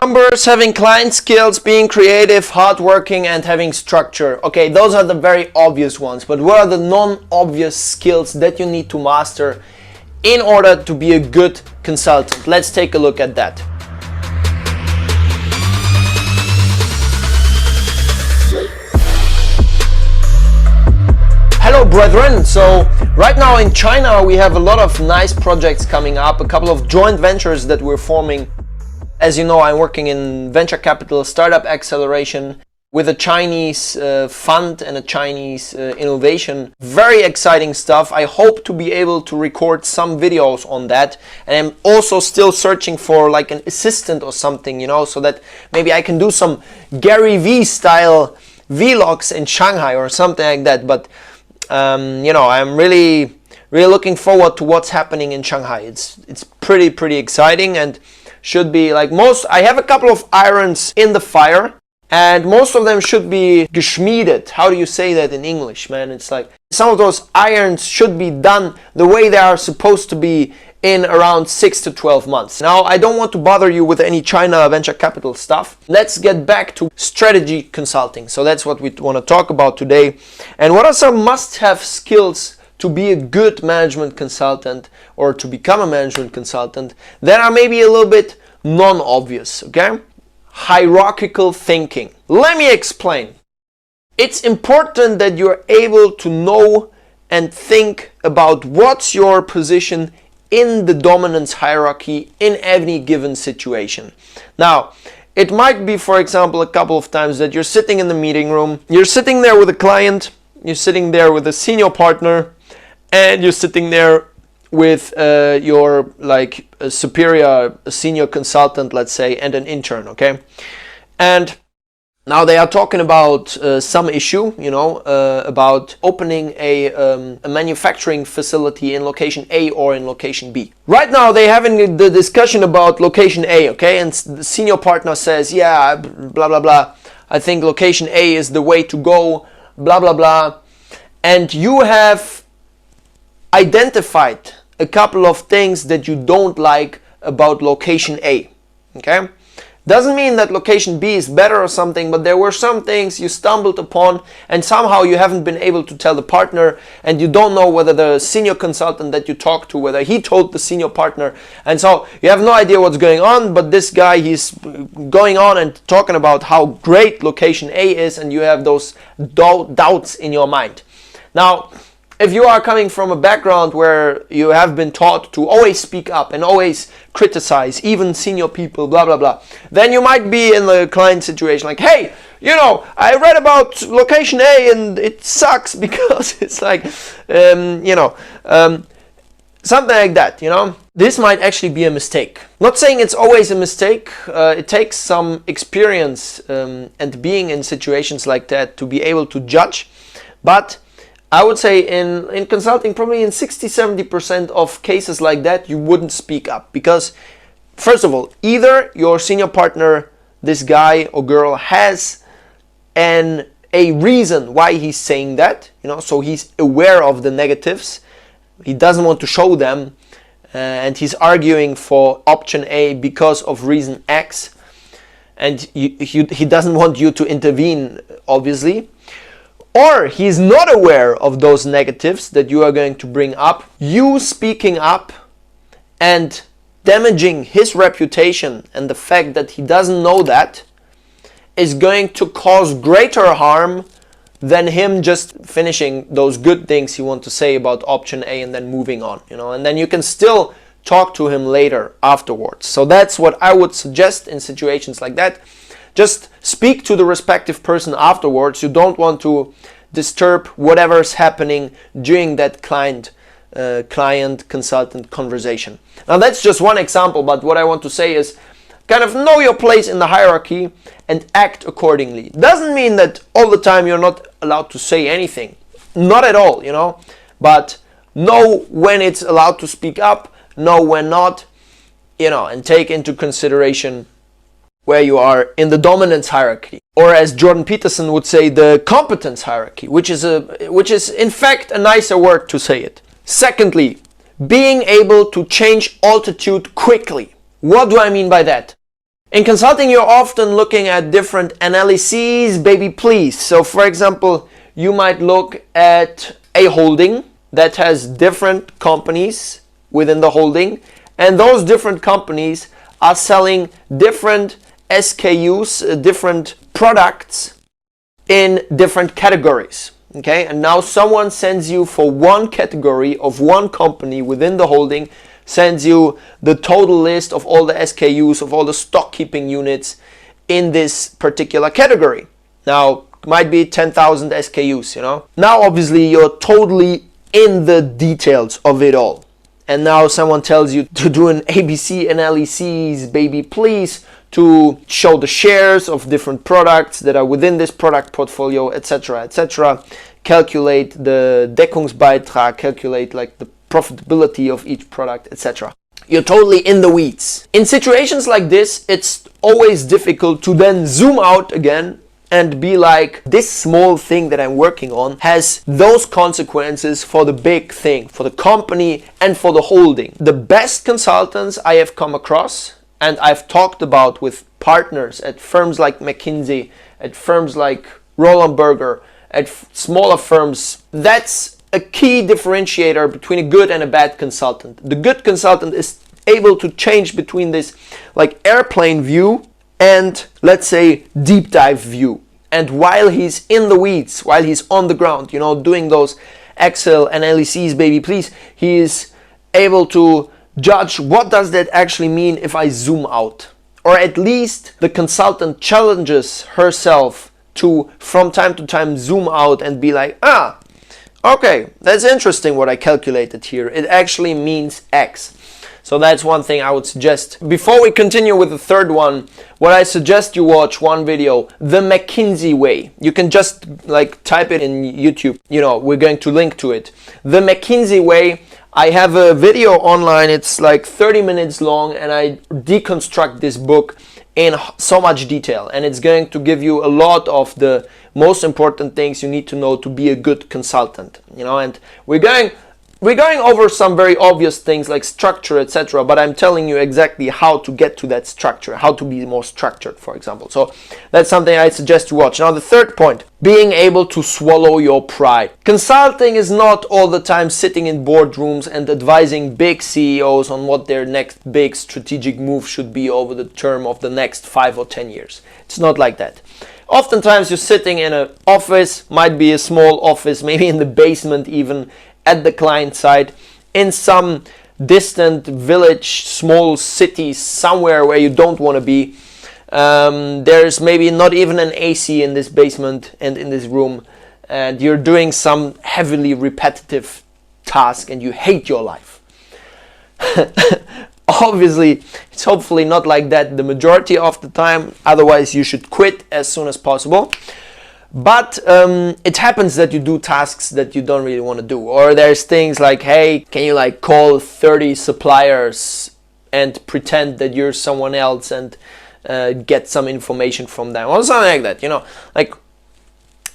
numbers, having client skills, being creative, hardworking, and having structure. Okay, those are the very obvious ones, but what are the non-obvious skills that you need to master in order to be a good consultant? Let's take a look at that. Hello brethren, so right now in China we have a lot of nice projects coming up, a couple of joint ventures that we're forming. As you know, I'm working in venture capital, startup acceleration with a Chinese fund and a Chinese innovation. Very exciting stuff. I hope to be able to record some videos on that, and I'm also still searching for like an assistant or something, you know, so that maybe I can do some Gary Vee style vlogs in Shanghai or something like that. But you know, I'm really looking forward to what's happening in Shanghai. It's pretty exciting, and should be like I have a couple of irons in the fire, and most of them should be geschmiedet. How do you say that in English, man? It's like some of those irons should be done the way they are supposed to be in around 6 to 12 months. Now, I don't want to bother you with any China venture capital stuff. Let's get back to strategy consulting. So that's what we want to talk about today. And what are some must-have skills to be a good management consultant or to become a management consultant that are maybe a little bit non-obvious, okay? Hierarchical thinking. Let me explain. It's important that you're able to know and think about what's your position in the dominance hierarchy in any given situation. Now, it might be, for example, a couple of times that you're sitting in the meeting room, you're sitting there with a client, you're sitting there with a senior partner, and you're sitting there with your like a superior, a senior consultant, let's say, and an intern, okay? And now they are talking about some issue, you know, about opening a manufacturing facility in location A or in location B. Right now they're having the discussion about location A, okay? And the senior partner says, yeah, blah, blah, blah. I think location A is the way to go, blah, blah, blah. And you have identified a couple of things that you don't like about location A, okay? Doesn't mean that location B is better or something, but there were some things you stumbled upon and somehow you haven't been able to tell the partner, and you don't know whether the senior consultant that you talked to, whether he told the senior partner, and so you have no idea what's going on, but this guy, he's going on and talking about how great location A is, and you have those doubts in your mind. Now, if you are coming from a background where you have been taught to always speak up and always criticize, even senior people, blah, blah, blah, then you might be in the client situation like, hey, you know, I read about location A and it sucks because it's like, you know, something like that, you know. This might actually be a mistake. Not saying it's always a mistake. It takes some experience and being in situations like that to be able to judge, but I would say in consulting, probably in 60-70% of cases like that, you wouldn't speak up because, first of all, either your senior partner, this guy or girl, has a reason why he's saying that, you know, so he's aware of the negatives, he doesn't want to show them, and he's arguing for option A because of reason X, and he doesn't want you to intervene, obviously. Or he's not aware of those negatives that you are going to bring up. You speaking up and damaging his reputation and the fact that he doesn't know that is going to cause greater harm than him just finishing those good things he wants to say about option A and then moving on, you know, and then you can still talk to him later afterwards. So that's what I would suggest in situations like that. Just speak to the respective person afterwards. You don't want to disturb whatever's happening during that client-consultant conversation. Now that's just one example, but what I want to say is kind of know your place in the hierarchy and act accordingly. Doesn't mean that all the time you're not allowed to say anything. Not at all, you know, but know when it's allowed to speak up, know when not, you know, and take into consideration where you are in the dominance hierarchy, or as Jordan Peterson would say, the competence hierarchy, which is in fact a nicer word to say it. Secondly, being able to change altitude quickly. What do I mean by that? In consulting, you're often looking at different analyses, baby please. So for example, you might look at a holding that has different companies within the holding, and those different companies are selling different SKUs, different products in different categories. Okay, and now someone sends you for one category of one company within the holding, sends you the total list of all the SKUs, of all the stock keeping units in this particular category. Now, might be 10,000 SKUs, you know. Now, obviously, you're totally in the details of it all. And now someone tells you to do an ABC analysis, baby, please, to show the shares of different products that are within this product portfolio, etc., etc. Calculate the Deckungsbeitrag, calculate like the profitability of each product, etc. You're totally in the weeds. In situations like this, it's always difficult to then zoom out again and be like, this small thing that I'm working on has those consequences for the big thing, for the company and for the holding. The best consultants I have come across, and I've talked about with partners at firms like McKinsey, at firms like Roland Berger, at smaller firms, that's a key differentiator between a good and a bad consultant. The good consultant is able to change between this like airplane view and, let's say, deep dive view. And while he's in the weeds, while he's on the ground, you know, doing those Excel analyses, baby, please, he is able to judge what does that actually mean if I zoom out. Or at least the consultant challenges herself to, from time to time, zoom out and be like, okay, that's interesting what I calculated here. It actually means X. So that's one thing I would suggest. Before we continue with the third one, what I suggest you watch one video, The McKinsey Way. You can just like type it in YouTube. You know, we're going to link to it. The McKinsey Way. I have a video online. It's like 30 minutes long, and I deconstruct this book in so much detail. And it's going to give you a lot of the most important things you need to know to be a good consultant. You know, and we're going over some very obvious things like structure, etc., but I'm telling you exactly how to get to that structure, how to be more structured, for example. So that's something I suggest you watch. Now, the third point, being able to swallow your pride. Consulting is not all the time sitting in boardrooms and advising big CEOs on what their next big strategic move should be over the term of the next 5 or 10 years. It's not like that. Oftentimes you're sitting in an office, might be a small office, maybe in the basement even, at the client side, in some distant village, small city, somewhere where you don't want to be. There's maybe not even an AC in this basement and in this room, and you're doing some heavily repetitive task and you hate your life. Obviously, it's hopefully not like that the majority of the time, otherwise you should quit as soon as possible. But it happens that you do tasks that you don't really want to do, or there's things like, hey, can you like call 30 suppliers and pretend that you're someone else and get some information from them, or something like that, you know, like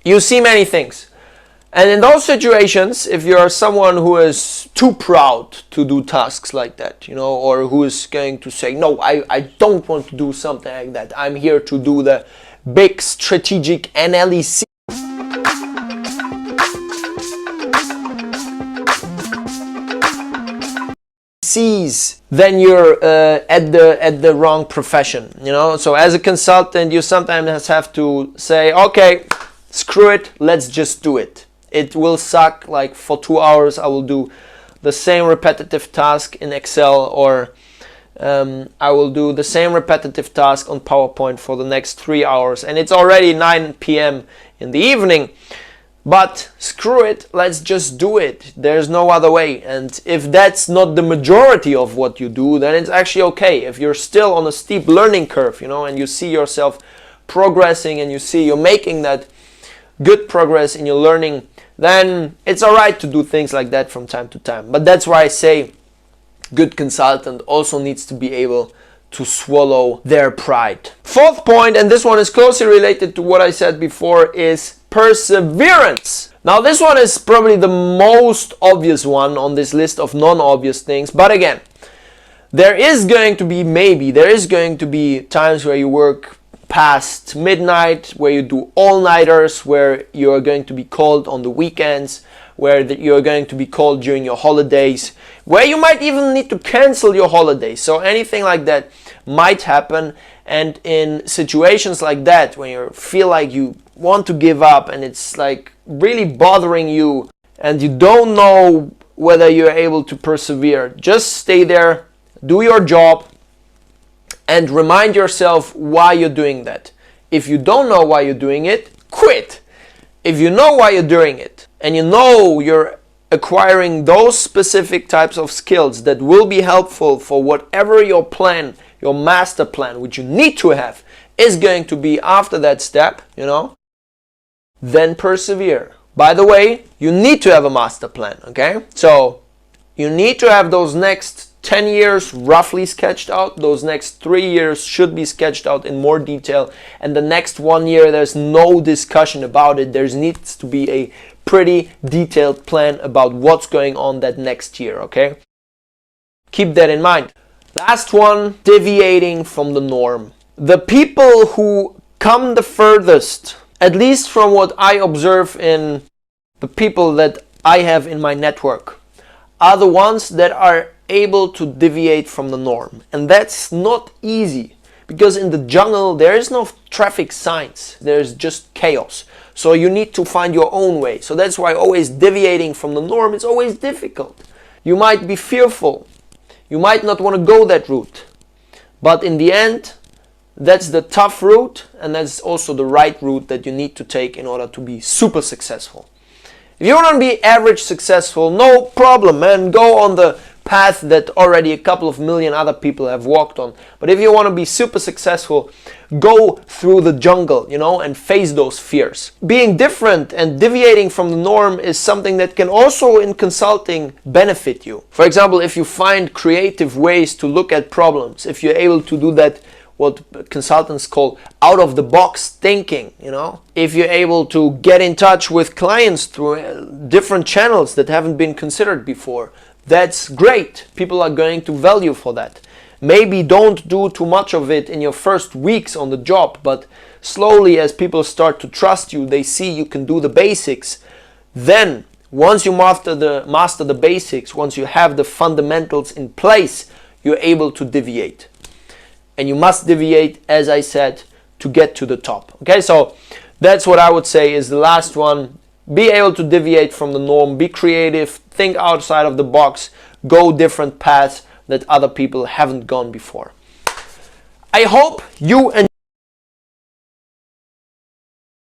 you see many things. And in those situations, if you're someone who is too proud to do tasks like that, you know, or who is going to say, no, I don't want to do something like that, I'm here to do the big strategic analysis, then you're at the wrong profession, you know. So as a consultant, you sometimes have to say, okay, screw it, let's just do it. It will suck, like for 2 hours I will do the same repetitive task in Excel, or I will do the same repetitive task on PowerPoint for the next 3 hours, and it's already 9 p.m. in the evening. But screw it, let's just do it. There's no other way. And if that's not the majority of what you do, then it's actually okay. If you're still on a steep learning curve, you know, and you see yourself progressing and you see you're making that good progress in your learning, then it's all right to do things like that from time to time. But that's why I say good consultant also needs to be able to swallow their pride. Fourth point, and this one is closely related to what I said before, is perseverance. Now this one is probably the most obvious one on this list of non-obvious things, but again, There is going to be times where you work past midnight, where you do all-nighters, where you are going to be called on the weekends, where you're going to be called during your holidays, where you might even need to cancel your holidays. So anything like that might happen. And in situations like that, when you feel like you want to give up and it's like really bothering you and you don't know whether you're able to persevere, just stay there, do your job, and remind yourself why you're doing that. If you don't know why you're doing it, quit. If you know why you're doing it, and you know you're acquiring those specific types of skills that will be helpful for whatever your plan, your master plan, which you need to have, is going to be after that step, then persevere. By the way, you need to have a master plan, okay? So you need to have those next 10 years roughly sketched out. Those next 3 years should be sketched out in more detail. And the next 1 year, there's no discussion about it. There needs to be a pretty detailed plan about what's going on that next year, okay? Keep that in mind. Last one, deviating from the norm. The people who come the furthest, at least from what I observe in the people that I have in my network, are the ones that are able to deviate from the norm. And that's not easy, because in the jungle there is no traffic signs, there's just chaos. So you need to find your own way. So that's why always deviating from the norm is always difficult. You might be fearful, you might not want to go that route, but in the end that's the tough route, and that's also the right route that you need to take in order to be super successful. If you want to be average successful, no problem, man. Go on the path that already a couple of million other people have walked on. But if you want to be super successful, go through the jungle, and face those fears. Being different and deviating from the norm is something that can also in consulting benefit you. For example, if you find creative ways to look at problems, if you're able to do that, what consultants call out-of-the-box thinking, if you're able to get in touch with clients through different channels that haven't been considered before, that's great. People are going to value for that. Maybe don't do too much of it in your first weeks on the job, but slowly as people start to trust you, they see you can do the basics, then once you master the basics, once you have the fundamentals in place, you're able to deviate. And you must deviate, as I said, to get to the top. Okay, so that's what I would say is the last one. Be able to deviate from the norm, be creative, think outside of the box, go different paths that other people haven't gone before. I hope you enjoy